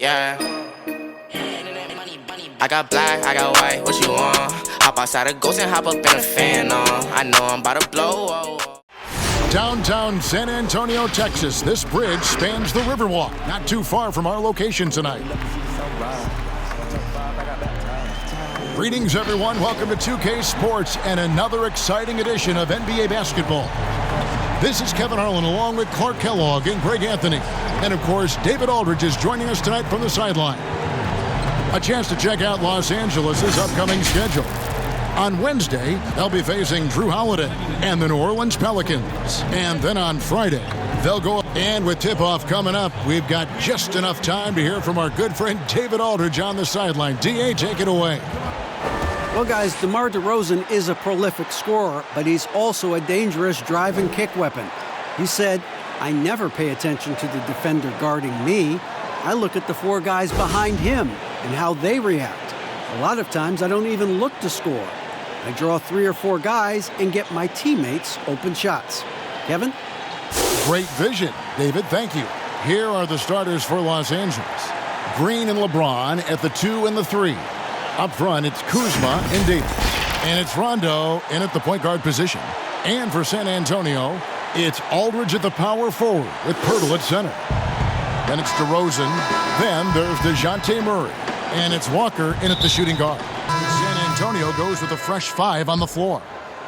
Yeah. I got black, I got white, what you want? Hop outside a ghost and hop up in a fan on. I know I'm about to blow. Downtown San Antonio, Texas. This bridge spans the Riverwalk, not too far from our location tonight. Greetings, everyone. Welcome to 2K Sports and another exciting edition of NBA basketball. This is Kevin Harlan along with Clark Kellogg and Greg Anthony. And, of course, David Aldridge is joining us tonight from the sideline. A chance to check out Los Angeles' upcoming schedule. On Wednesday, they'll be facing Drew Holiday and the New Orleans Pelicans. And then on Friday, they'll go. And with tip-off coming up, we've got just enough time to hear from our good friend David Aldridge on the sideline. D.A., take it away. Well, guys, DeMar DeRozan is a prolific scorer, but he's also a dangerous drive and kick weapon. He said, "I never pay attention to the defender guarding me. I look at the four guys behind him and how they react. A lot of times I don't even look to score. I draw 3 or 4 guys and get my teammates open shots." Kevin? Great vision, David. Thank you. Here are the starters for Los Angeles. Green and LeBron at the 2 and the 3. Up front, it's Kuzma and Davis. And it's Rondo in at the point guard position. And for San Antonio, it's Aldridge at the power forward with Poeltl at center. Then it's DeRozan. Then there's DeJounte Murray. And it's Walker in at the shooting guard. San Antonio goes with a fresh 5 on the floor.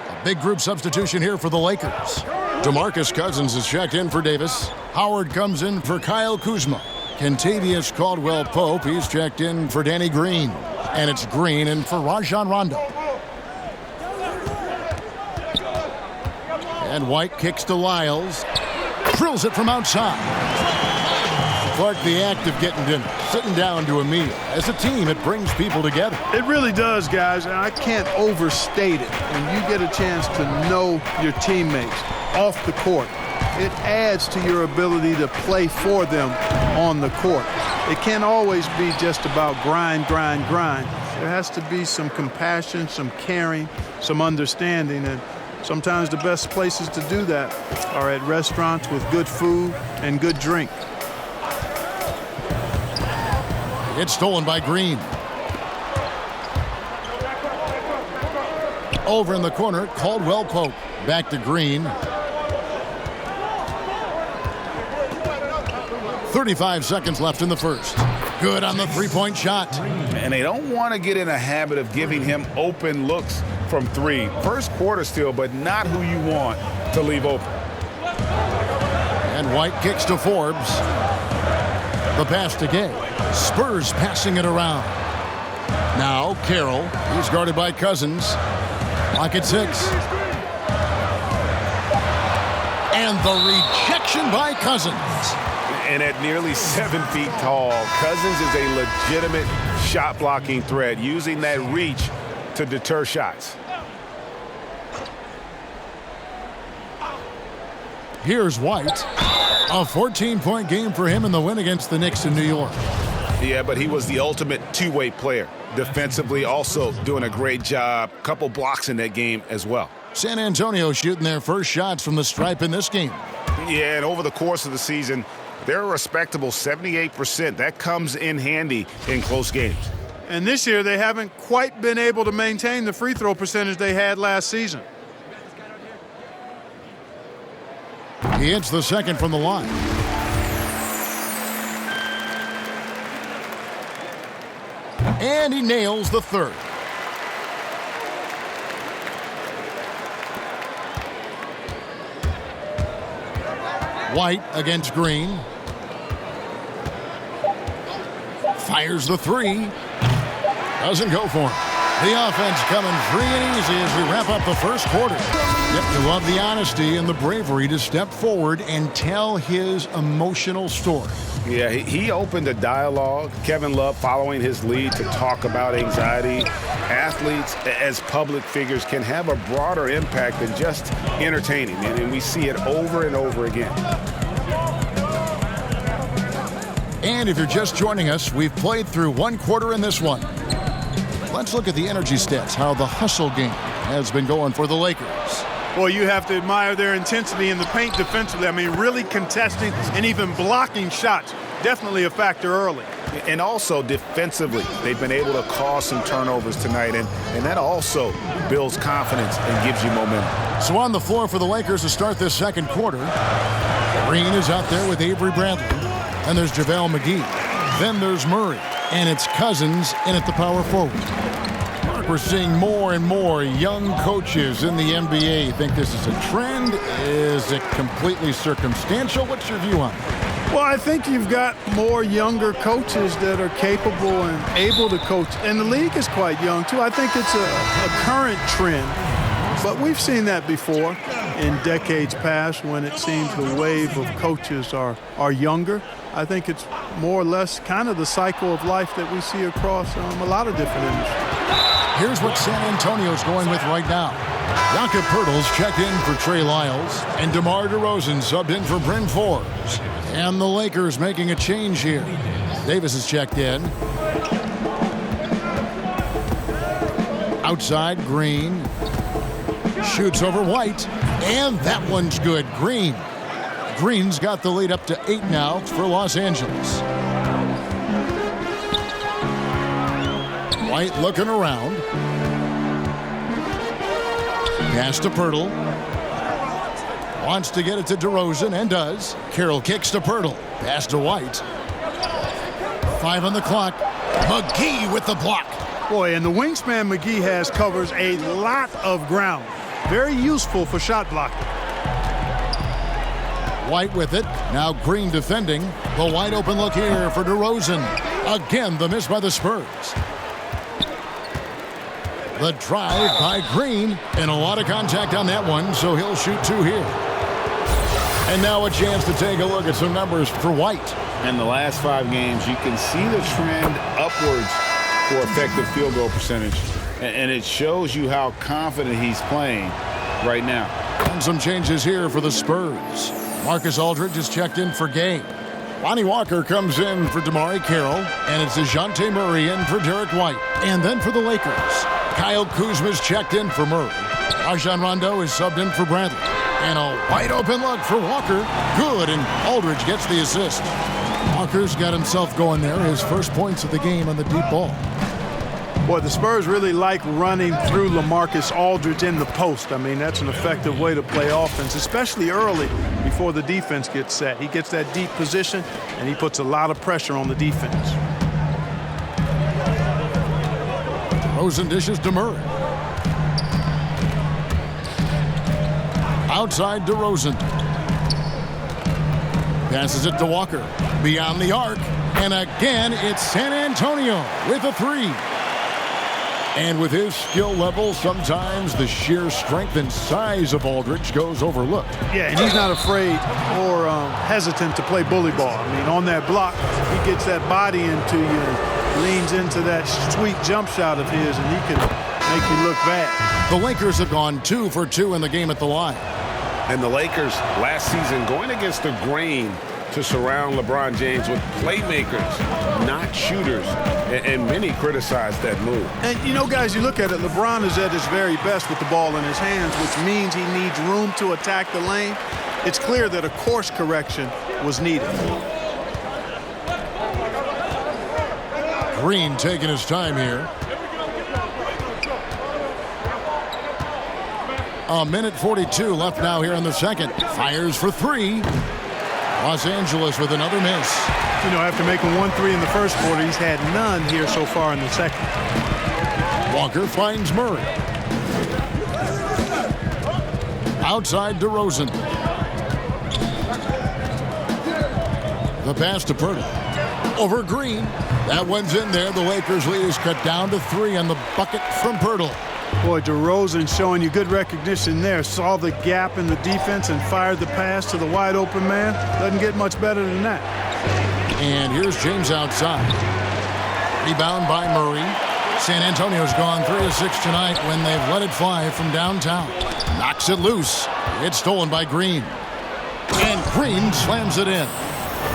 A big group substitution here for the Lakers. DeMarcus Cousins is checked in for Davis. Howard comes in for Kyle Kuzma. Kentavious Caldwell-Pope, he's checked in for Danny Green. And it's Green in for Rajon Rondo. And White kicks to Lyles. Drills it from outside. Clark, the act of getting dinner, sitting down to a meal. As a team, it brings people together. It really does, guys, and I can't overstate it. When you get a chance to know your teammates off the court, it adds to your ability to play for them on the court. It can't always be just about grind. There has to be some compassion, some caring, some understanding, and sometimes the best places to do that are at restaurants with good food and good drink. It's stolen by Green. Over in the corner, Caldwell-Pope. Back to Green. 35 seconds left in the first. Good on the three-point shot. And they don't want to get in a habit of giving him open looks from 3. First quarter still, but not who you want to leave open. And White kicks to Forbes. The pass to Gay. Spurs passing it around. Now Carroll. He's guarded by Cousins. Clock at 6. And the rejection by Cousins. And at nearly 7 feet tall, Cousins is a legitimate shot-blocking threat, using that reach to deter shots. Here's White. A 14-point game for him in the win against the Knicks in New York. Yeah, but he was the ultimate two-way player. Defensively, also doing a great job. Couple blocks in that game as well. San Antonio shooting their first shots from the stripe in this game. Yeah, and over the course of the season, they're a respectable 78%. That comes in handy in close games. And this year, they haven't quite been able to maintain the free throw percentage they had last season. He hits the second from the line. And he nails the third. White against Green. Fires the 3. Doesn't go for him. The offense coming free and easy as we wrap up the first quarter. Yep, you love the honesty and the bravery to step forward and tell his emotional story. Yeah, he opened a dialogue. Kevin Love following his lead to talk about anxiety. Athletes as public figures can have a broader impact than just entertaining, and we see it over and over again. And if you're just joining us, we've played through one quarter in this one. Let's look at the energy stats, how the hustle game has been going for the Lakers. Well, you have to admire their intensity in the paint defensively. I mean, really contesting and even blocking shots. definitely a factor early. And also defensively, they've been able to cause some turnovers tonight, and that also builds confidence and gives you momentum. So on the floor for the Lakers to start this second quarter, Green is out there with Avery Bradley, and there's JaVale McGee. Then there's Murray, and it's Cousins in at the power forward. Mark, we're seeing more and more young coaches in the NBA. Think this is a trend? Is it completely circumstantial? What's your view on it? Well, I think you've got more younger coaches that are capable and able to coach. And the league is quite young, too. I think it's a current trend. But we've seen that before in decades past when it seems the wave of coaches are younger. I think it's more or less kind of the cycle of life that we see across a lot of different industries. Here's what San Antonio's going with right now. Jakob Poeltl's checked in for Trey Lyles, and DeMar DeRozan subbed in for Bryn Forbes. And the Lakers making a change here. Davis is checked in. Outside, Green. Shoots over White, and that one's good. Green's got the lead up to 8 now for Los Angeles. White looking around. Pass to Poeltl. Wants to get it to DeRozan, and does. Carroll kicks to Poeltl. Pass to White. 5 on the clock. McGee with the block. Boy, and the wingspan McGee has covers a lot of ground. Very useful for shot blocking. White with it. Now Green defending. The wide open look here for DeRozan. Again, the miss by the Spurs. The drive by Green, and a lot of contact on that one, so he'll shoot 2 here. And now a chance to take a look at some numbers for White. In the last 5 games, you can see the trend upwards for effective field goal percentage, and it shows you how confident he's playing right now. And some changes here for the Spurs. Marcus Aldridge is checked in for Gay. Lonnie Walker comes in for DeMar Carroll, and it's DeJounte Murray in for Derek White. And then for the Lakers, Kyle Kuzma's checked in for Murray. Rajon Rondo is subbed in for Bradley. And a wide open look for Walker. Good, and Aldridge gets the assist. Walker's got himself going there. His first points of the game on the deep ball. Boy, the Spurs really like running through LaMarcus Aldridge in the post. I mean, that's an effective way to play offense, especially early before the defense gets set. He gets that deep position, and he puts a lot of pressure on the defense. Rosen dishes to Murray. Outside DeRozan. Passes it to Walker. Beyond the arc. And again, it's San Antonio with a 3. And with his skill level, sometimes the sheer strength and size of Aldridge goes overlooked. Yeah, and he's not afraid or hesitant to play bully ball. I mean, on that block, he gets that body into you, leans into that sweet jump shot of his, and he can make you look bad. The Lakers have gone 2 for 2 in the game at the line. And the Lakers last season going against the grain to surround LeBron James with playmakers, not shooters, and many criticized that move. And, you know, guys, you look at it, LeBron is at his very best with the ball in his hands, which means he needs room to attack the lane. It's clear that a course correction was needed. Green taking his time here. 1:42 left now here in the second. Fires for 3. Los Angeles with another miss. You know, after making 1 3 in the first quarter, he's had none here so far in the second. Walker finds Murray. Outside DeRozan. The pass to Poeltl. Over Green. That one's in there. The Lakers lead is cut down to 3 on the bucket from Poeltl. Boy, DeRozan showing you good recognition there. Saw the gap in the defense and fired the pass to the wide open man. Doesn't get much better than that. And here's James outside. Rebound by Murray. San Antonio's gone 3 of 6 tonight when they've let it fly from downtown. Knocks it loose. It's stolen by Green. And Green slams it in.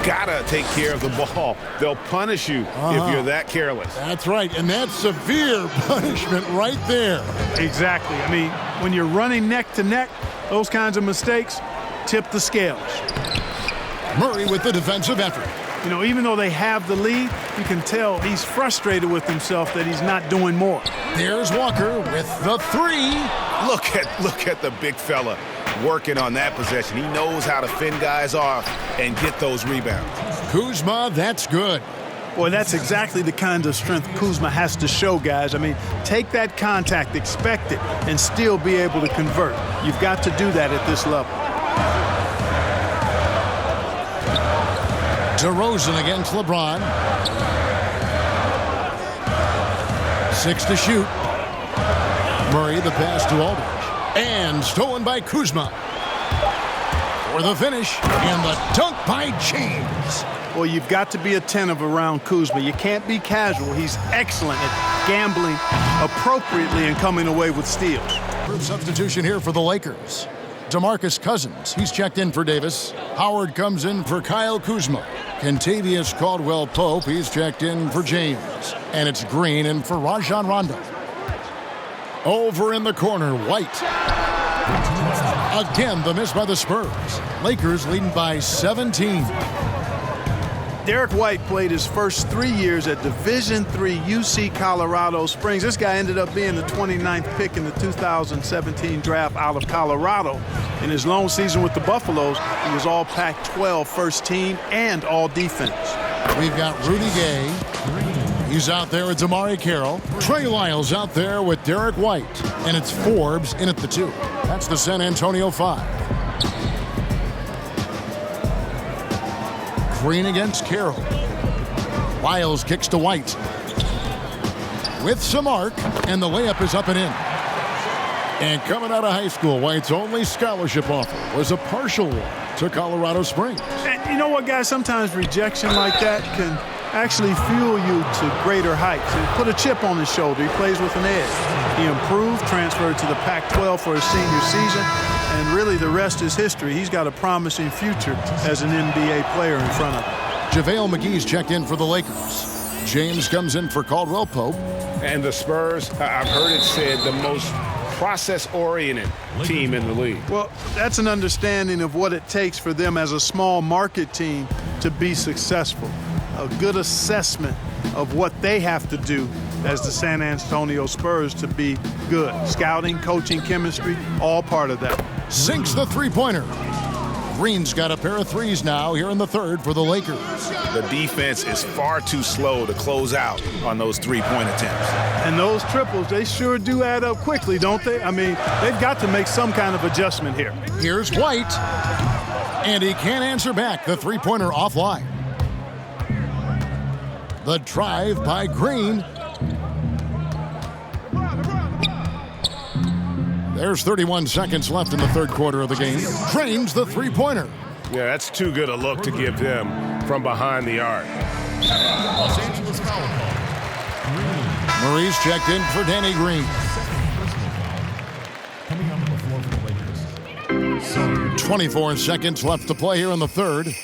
Gotta take care of the ball. They'll punish you if you're that careless. That's right, and that's severe punishment right there. Exactly. I mean, when you're running neck to neck, those kinds of mistakes tip the scales. Murray with the defensive effort. You know, even though they have the lead, you can tell he's frustrated with himself that he's not doing more. There's Walker with the three. Look at the big fella working on that possession. He knows how to fend guys off and get those rebounds. Kuzma, that's good. Boy, that's exactly the kind of strength Kuzma has to show, guys. I mean, take that contact, expect it, and still be able to convert. You've got to do that at this level. DeRozan against LeBron. 6 to shoot. Murray the pass to Aldridge. And stolen by Kuzma. For the finish. And the dunk by James. Well, you've got to be attentive around Kuzma. You can't be casual. He's excellent at gambling appropriately and coming away with steals. Group substitution here for the Lakers. DeMarcus Cousins, he's checked in for Davis. Howard comes in for Kyle Kuzma. Kentavious Caldwell-Pope, he's checked in for James. And it's Green in for Rajon Rondo. Over in the corner, White. Again, the miss by the Spurs. Lakers leading by 17. Derek White played his first 3 years at Division III UC Colorado Springs. This guy ended up being the 29th pick in the 2017 draft out of Colorado. In his lone season with the Buffaloes, he was all Pac-12 first team and all defense. We've got Rudy Gay. He's out there with Damari Carroll. Trey Lyles out there with Derek White. And it's Forbes in at the 2. That's the San Antonio 5. Green against Carroll. Lyles kicks to White. With some arc, and the layup is up and in. And coming out of high school, White's only scholarship offer was a partial one to Colorado Springs. And you know what, guys? Sometimes rejection like that can actually fuel you to greater heights. And put a chip on his shoulder. He plays with an edge. He improved, transferred to the Pac-12 for his senior season. And really, the rest is history. He's got a promising future as an NBA player in front of him. JaVale McGee's checked in for the Lakers. James comes in for Caldwell-Pope. And the Spurs, I've heard it said, the most process-oriented team in the league. Well, that's an understanding of what it takes for them as a small market team to be successful. A good assessment of what they have to do as the San Antonio Spurs to be good. Scouting, coaching, chemistry, all part of that. Sinks the three-pointer. Green's got a pair of threes now here in the third for the Lakers. The defense is far too slow to close out on those three-point attempts. And those triples, they sure do add up quickly, don't they? I mean, they've got to make some kind of adjustment here. Here's White. And he can't answer back. The three-pointer offline. The drive by Green. There's 31 seconds left in the third quarter of the game. Drains the three-pointer. Yeah, that's too good a look to give them from behind the arc. Los Angeles foul call. Murray's checked in for Danny Green. Coming on the floor for the Lakers. 24 seconds left to play here in the third.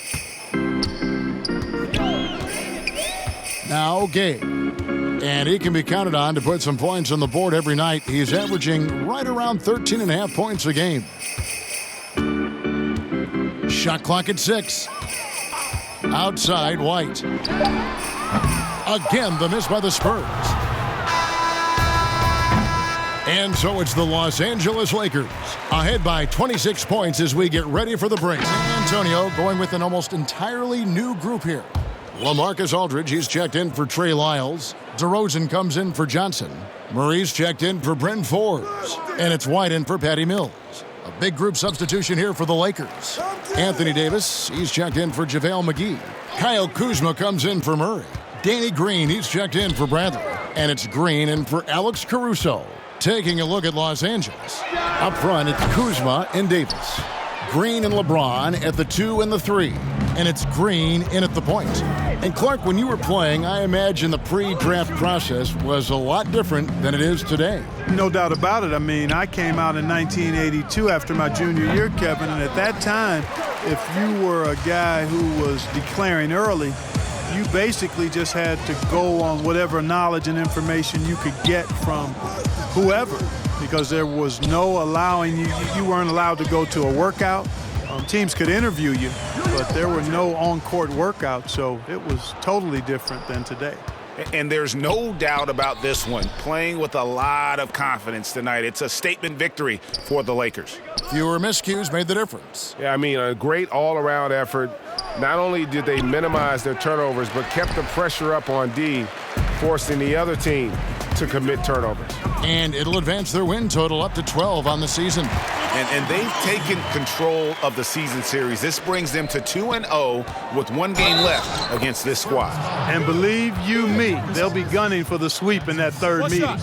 Now Gay. And he can be counted on to put some points on the board every night. He's averaging right around 13.5 points a game. Shot clock at 6. Outside, White. Again, the miss by the Spurs. And so it's the Los Angeles Lakers ahead by 26 points as we get ready for the break. San Antonio going with an almost entirely new group here. LaMarcus Aldridge, he's checked in for Trey Lyles. DeRozan comes in for Johnson. Murray's checked in for Bryn Forbes. And it's White in for Patty Mills. A big group substitution here for the Lakers. Anthony Davis, he's checked in for JaVale McGee. Kyle Kuzma comes in for Murray. Danny Green, he's checked in for Bradley. And it's Green in for Alex Caruso. Taking a look at Los Angeles. Up front, it's Kuzma and Davis. Green and LeBron at the 2 and the 3. And it's Green in at the point. And Clark, when you were playing, I imagine the pre-draft process was a lot different than it is today. No doubt about it. I mean, I came out in 1982 after my junior year, Kevin, and at that time, if you were a guy who was declaring early, you basically just had to go on whatever knowledge and information you could get from whoever, because there was no allowing you weren't allowed to go to a workout. Teams could interview you, but there were no on-court workouts, so it was totally different than today. And there's no doubt about this one. Playing with a lot of confidence tonight. It's a statement victory for the Lakers. Fewer miscues made the difference. Yeah, I mean, a great all-around effort. Not only did they minimize their turnovers, but kept the pressure up on D, forcing the other team to commit turnovers. And it'll advance their win total up to 12 on the season. And they've taken control of the season series. This brings them to 2-0 with 1 game left against this squad. And believe you me, they'll be gunning for the sweep in that third meeting.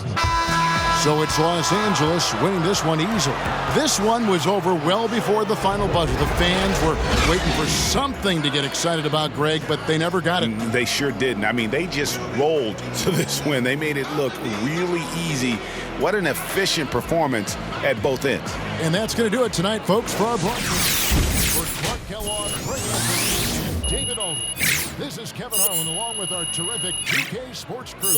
So it's Los Angeles winning this one easily. This one was over well before the final buzzer. The fans were waiting for something to get excited about, Greg, but they never got it. They sure didn't. I mean, they just rolled to this win. They made it look really easy. What an efficient performance at both ends. And that's going to do it tonight, folks, for our broadcast. For Clark Kellogg, Greg Anthony, and David Aldridge, this is Kevin Harlan along with our terrific 2K Sports crew,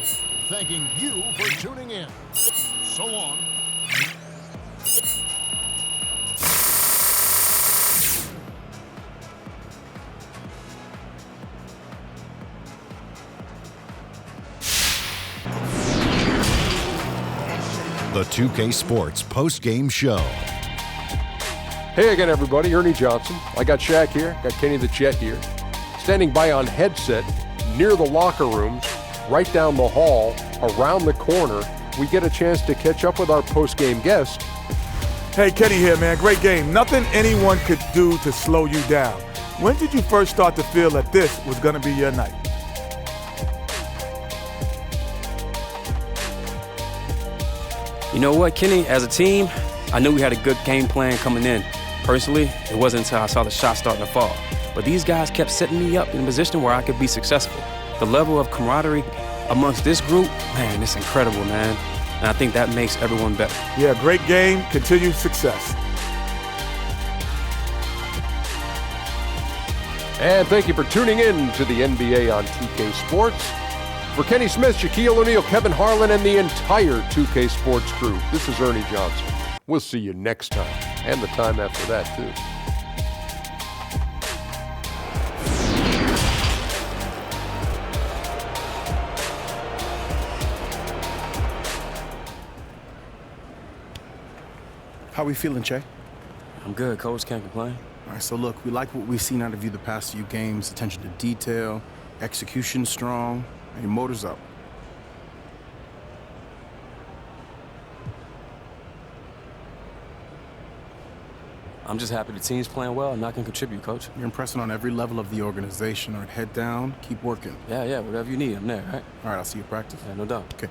thanking you for tuning in. So long. The 2K Sports post-game show. Hey again, everybody. Ernie Johnson. I got Shaq here. Got Kenny the Jet here. Standing by on headset near the locker rooms, right down the hall, around the corner. We get a chance to catch up with our post-game guest. Hey, Kenny here, man. Great game. Nothing anyone could do to slow you down. When did you first start to feel that this was going to be your night? You know what, Kenny? As a team, I knew we had a good game plan coming in. Personally, it wasn't until I saw the shot starting to fall. But these guys kept setting me up in a position where I could be successful. The level of camaraderie amongst this group, man, it's incredible, man. And I think that makes everyone better. Yeah, great game, continued success. And thank you for tuning in to the NBA on 2K Sports. For Kenny Smith, Shaquille O'Neal, Kevin Harlan, and the entire 2K Sports crew, this is Ernie Johnson. We'll see you next time, and the time after that, too. How we feeling, Che? I'm good, Coach. Can't complain. All right, so look, we like what we've seen out of you the past few games. Attention to detail, execution strong, and your motor's up. I'm just happy the team's playing well and I can contribute, Coach. You're impressing on every level of the organization. All right, head down, keep working. Yeah, whatever you need, I'm there, right? All right, I'll see you at practice. Yeah, no doubt. Okay.